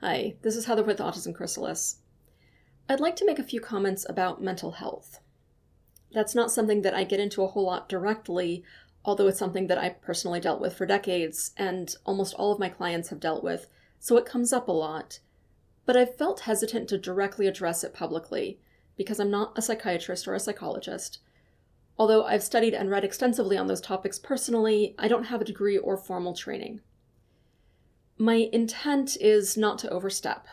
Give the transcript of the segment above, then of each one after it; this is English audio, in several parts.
Hi, this is Heather with Autism Chrysalis. I'd like to make a few comments about mental health. That's not something that I get into a whole lot directly, although it's something that I personally dealt with for decades, and almost all of my clients have dealt with, so it comes up a lot. But I've felt hesitant to directly address it publicly, because I'm not a psychiatrist or a psychologist. Although I've studied and read extensively on those topics personally, I don't have a degree or formal training. My intent is not to overstep,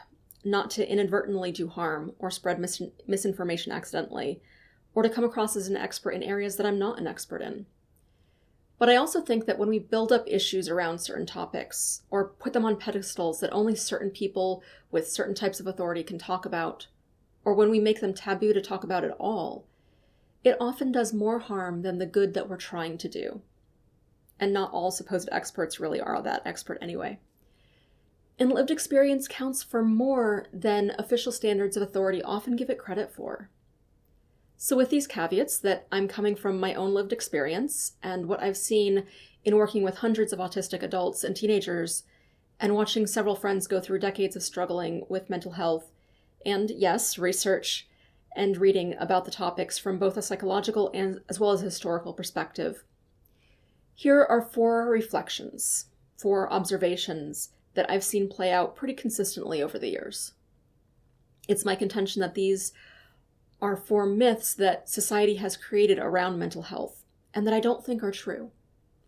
not to inadvertently do harm or spread misinformation accidentally, or to come across as an expert in areas that I'm not an expert in. But I also think that when we build up issues around certain topics, or put them on pedestals that only certain people with certain types of authority can talk about, or when we make them taboo to talk about at all, it often does more harm than the good that we're trying to do. And not all supposed experts really are that expert anyway. And lived experience counts for more than official standards of authority often give it credit for. So with these caveats that I'm coming from my own lived experience and what I've seen in working with hundreds of autistic adults and teenagers, and watching several friends go through decades of struggling with mental health, and yes, research and reading about the topics from both a psychological and as well as a historical perspective, here are 4 reflections, 4 observations that I've seen play out pretty consistently over the years. It's my contention that these are 4 myths that society has created around mental health, and that I don't think are true.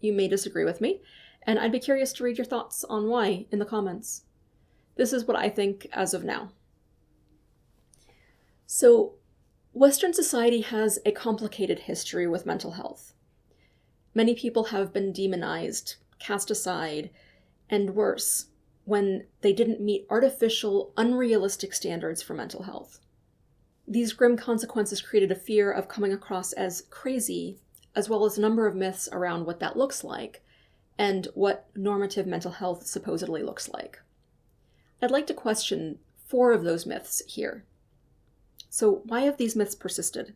You may disagree with me, and I'd be curious to read your thoughts on why in the comments. This is what I think as of now. So, Western society has a complicated history with mental health. Many people have been demonized, cast aside, and worse, when they didn't meet artificial, unrealistic standards for mental health. These grim consequences created a fear of coming across as crazy, as well as a number of myths around what that looks like, and what normative mental health supposedly looks like. I'd like to question 4 of those myths here. So why have these myths persisted?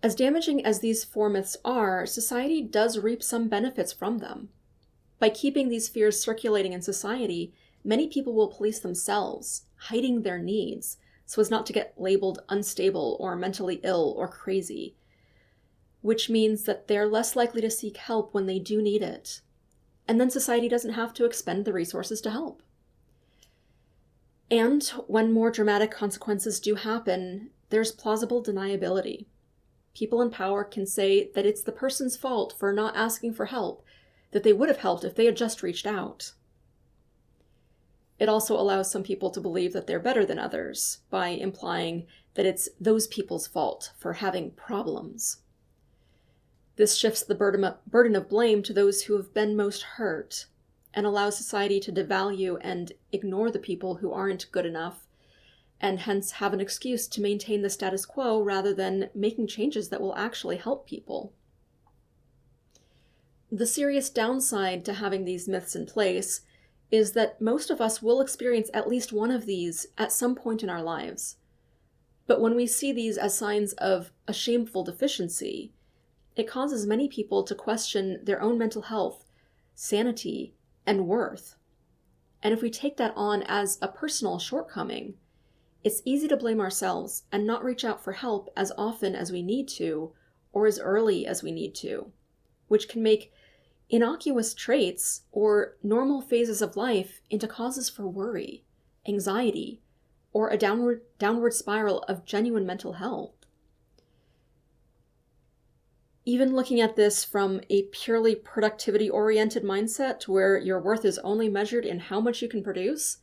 As damaging as these 4 myths are, society does reap some benefits from them. By keeping these fears circulating in society, many people will police themselves, hiding their needs, so as not to get labeled unstable or mentally ill or crazy, which means that they're less likely to seek help when they do need it. And then society doesn't have to expend the resources to help. And when more dramatic consequences do happen, there's plausible deniability. People in power can say that it's the person's fault for not asking for help, that they would have helped if they had just reached out. It also allows some people to believe that they're better than others by implying that it's those people's fault for having problems. This shifts the burden of blame to those who have been most hurt and allows society to devalue and ignore the people who aren't good enough and hence have an excuse to maintain the status quo rather than making changes that will actually help people. The serious downside to having these myths in place is that most of us will experience at least one of these at some point in our lives. But when we see these as signs of a shameful deficiency, it causes many people to question their own mental health, sanity, and worth. And if we take that on as a personal shortcoming, it's easy to blame ourselves and not reach out for help as often as we need to or as early as we need to, which can make innocuous traits or normal phases of life into causes for worry, anxiety, or a downward spiral of genuine mental health. Even looking at this from a purely productivity-oriented mindset where your worth is only measured in how much you can produce,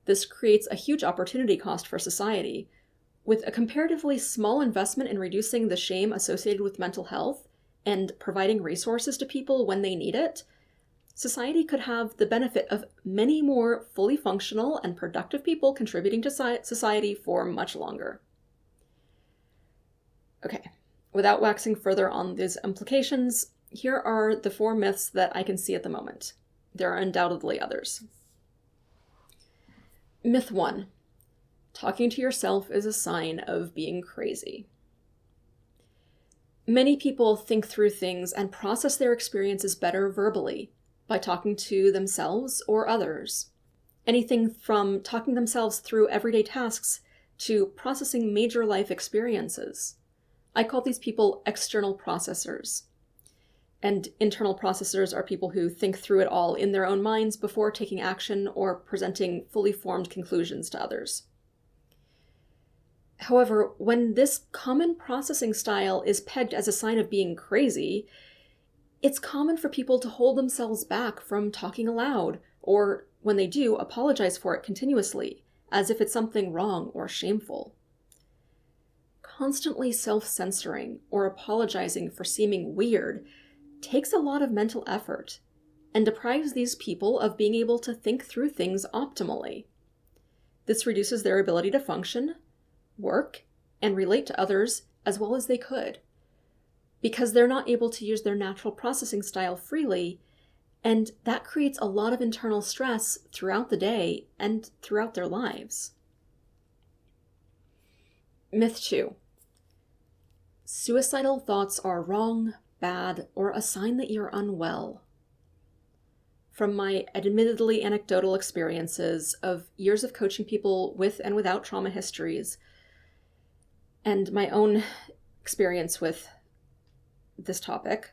this creates a huge opportunity cost for society. With a comparatively small investment in reducing the shame associated with mental health and providing resources to people when they need it, society could have the benefit of many more fully functional and productive people contributing to society for much longer. Okay, without waxing further on these implications, here are the 4 myths that I can see at the moment. There are undoubtedly others. Myth 1. Talking to yourself is a sign of being crazy. Many people think through things and process their experiences better verbally by talking to themselves or others. Anything from talking themselves through everyday tasks to processing major life experiences. I call these people external processors. And internal processors are people who think through it all in their own minds before taking action or presenting fully formed conclusions to others. However, when this common processing style is pegged as a sign of being crazy, it's common for people to hold themselves back from talking aloud, or when they do, apologize for it continuously, as if it's something wrong or shameful. Constantly self-censoring or apologizing for seeming weird takes a lot of mental effort and deprives these people of being able to think through things optimally. This reduces their ability to function, work, and relate to others as well as they could, because they're not able to use their natural processing style freely, and that creates a lot of internal stress throughout the day and throughout their lives. Myth 2. Suicidal thoughts are wrong, bad, or a sign that you're unwell. From my admittedly anecdotal experiences of years of coaching people with and without trauma histories, and my own experience with this topic,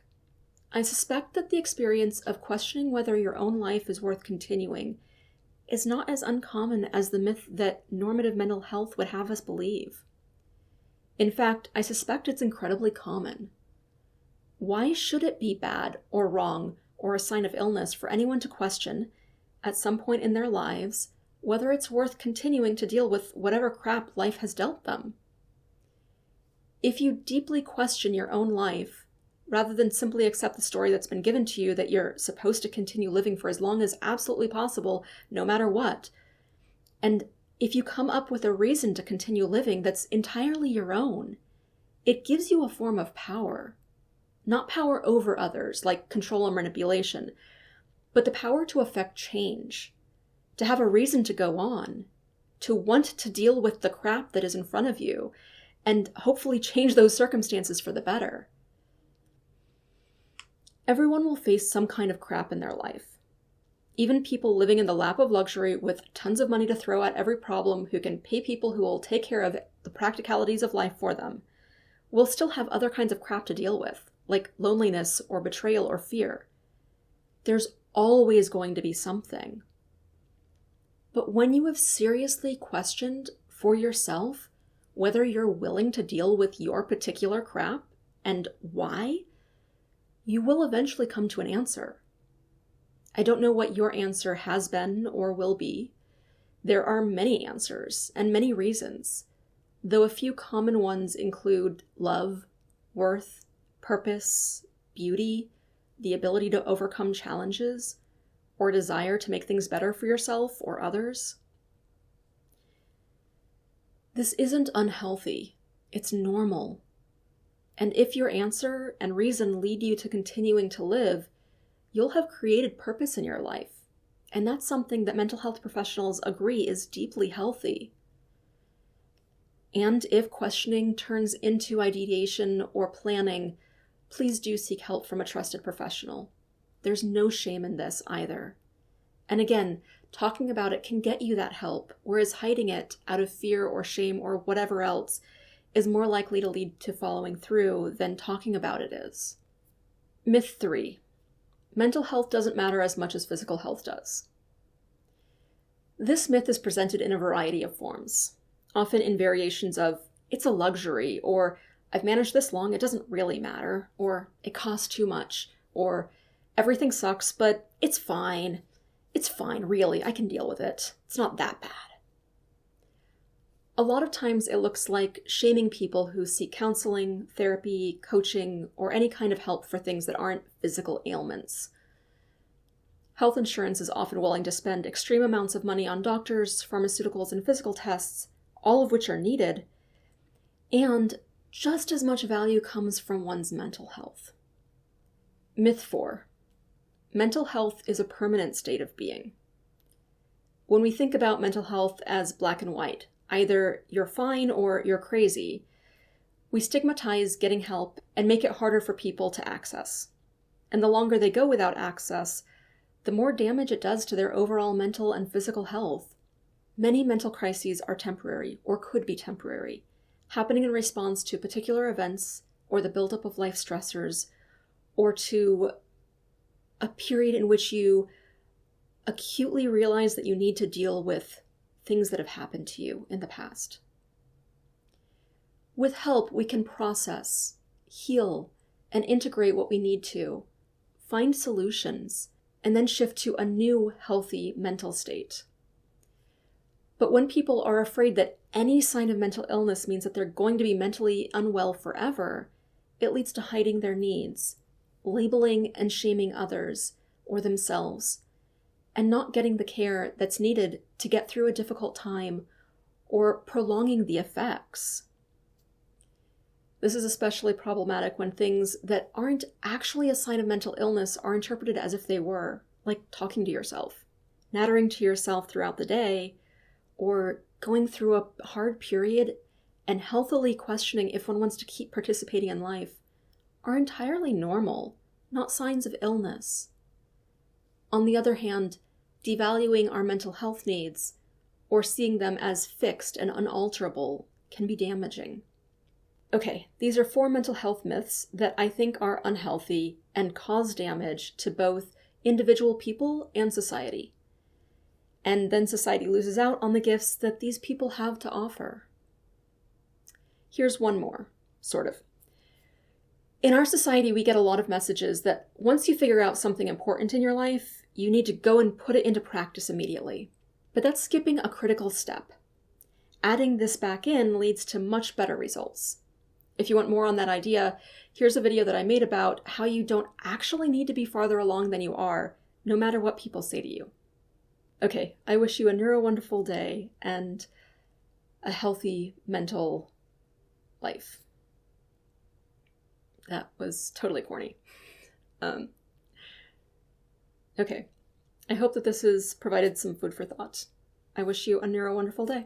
I suspect that the experience of questioning whether your own life is worth continuing is not as uncommon as the myth that normative mental health would have us believe. In fact, I suspect it's incredibly common. Why should it be bad or wrong or a sign of illness for anyone to question, at some point in their lives, whether it's worth continuing to deal with whatever crap life has dealt them? If you deeply question your own life, rather than simply accept the story that's been given to you that you're supposed to continue living for as long as absolutely possible, no matter what, and if you come up with a reason to continue living that's entirely your own, it gives you a form of power. Not power over others, like control or manipulation, but the power to affect change, to have a reason to go on, to want to deal with the crap that is in front of you, and hopefully change those circumstances for the better. Everyone will face some kind of crap in their life. Even people living in the lap of luxury with tons of money to throw at every problem, who can pay people who will take care of the practicalities of life for them, will still have other kinds of crap to deal with, like loneliness or betrayal or fear. There's always going to be something. But when you have seriously questioned for yourself whether you're willing to deal with your particular crap and why, you will eventually come to an answer. I don't know what your answer has been or will be. There are many answers and many reasons, though a few common ones include love, worth, purpose, beauty, the ability to overcome challenges, or desire to make things better for yourself or others. This isn't unhealthy. It's normal. And if your answer and reason lead you to continuing to live, you'll have created purpose in your life. And that's something that mental health professionals agree is deeply healthy. And if questioning turns into ideation or planning, please do seek help from a trusted professional. There's no shame in this either. And again, talking about it can get you that help, whereas hiding it out of fear or shame or whatever else is more likely to lead to following through than talking about it is. Myth 3. Mental health doesn't matter as much as physical health does. This myth is presented in a variety of forms, often in variations of, it's a luxury, or I've managed this long, it doesn't really matter, or it costs too much, or everything sucks, but it's fine. It's fine, really, I can deal with it. It's not that bad. A lot of times it looks like shaming people who seek counseling, therapy, coaching, or any kind of help for things that aren't physical ailments. Health insurance is often willing to spend extreme amounts of money on doctors, pharmaceuticals, and physical tests, all of which are needed, and just as much value comes from one's mental health. Myth 4. Mental health is a permanent state of being. When we think about mental health as black and white, either you're fine or you're crazy, we stigmatize getting help and make it harder for people to access. And the longer they go without access, the more damage it does to their overall mental and physical health. Many mental crises are temporary, or could be temporary, happening in response to particular events or the buildup of life stressors, or to a period in which you acutely realize that you need to deal with things that have happened to you in the past. With help, we can process, heal, and integrate what we need to, find solutions, and then shift to a new healthy mental state. But when people are afraid that any sign of mental illness means that they're going to be mentally unwell forever, it leads to hiding their needs, labeling and shaming others or themselves, and not getting the care that's needed to get through a difficult time or prolonging the effects. This is especially problematic when things that aren't actually a sign of mental illness are interpreted as if they were, like talking to yourself, nattering to yourself throughout the day, or going through a hard period and healthily questioning if one wants to keep participating in life, are entirely normal, not signs of illness. On the other hand, devaluing our mental health needs or seeing them as fixed and unalterable can be damaging. Okay, these are 4 mental health myths that I think are unhealthy and cause damage to both individual people and society. And then society loses out on the gifts that these people have to offer. Here's one more, sort of. In our society, we get a lot of messages that once you figure out something important in your life, you need to go and put it into practice immediately. But that's skipping a critical step. Adding this back in leads to much better results. If you want more on that idea, here's a video that I made about how you don't actually need to be farther along than you are, no matter what people say to you. Okay, I wish you a neuro-wonderful day and a healthy mental life. That was totally corny. Okay, I hope that this has provided some food for thought. I wish you a neuro-wonderful day.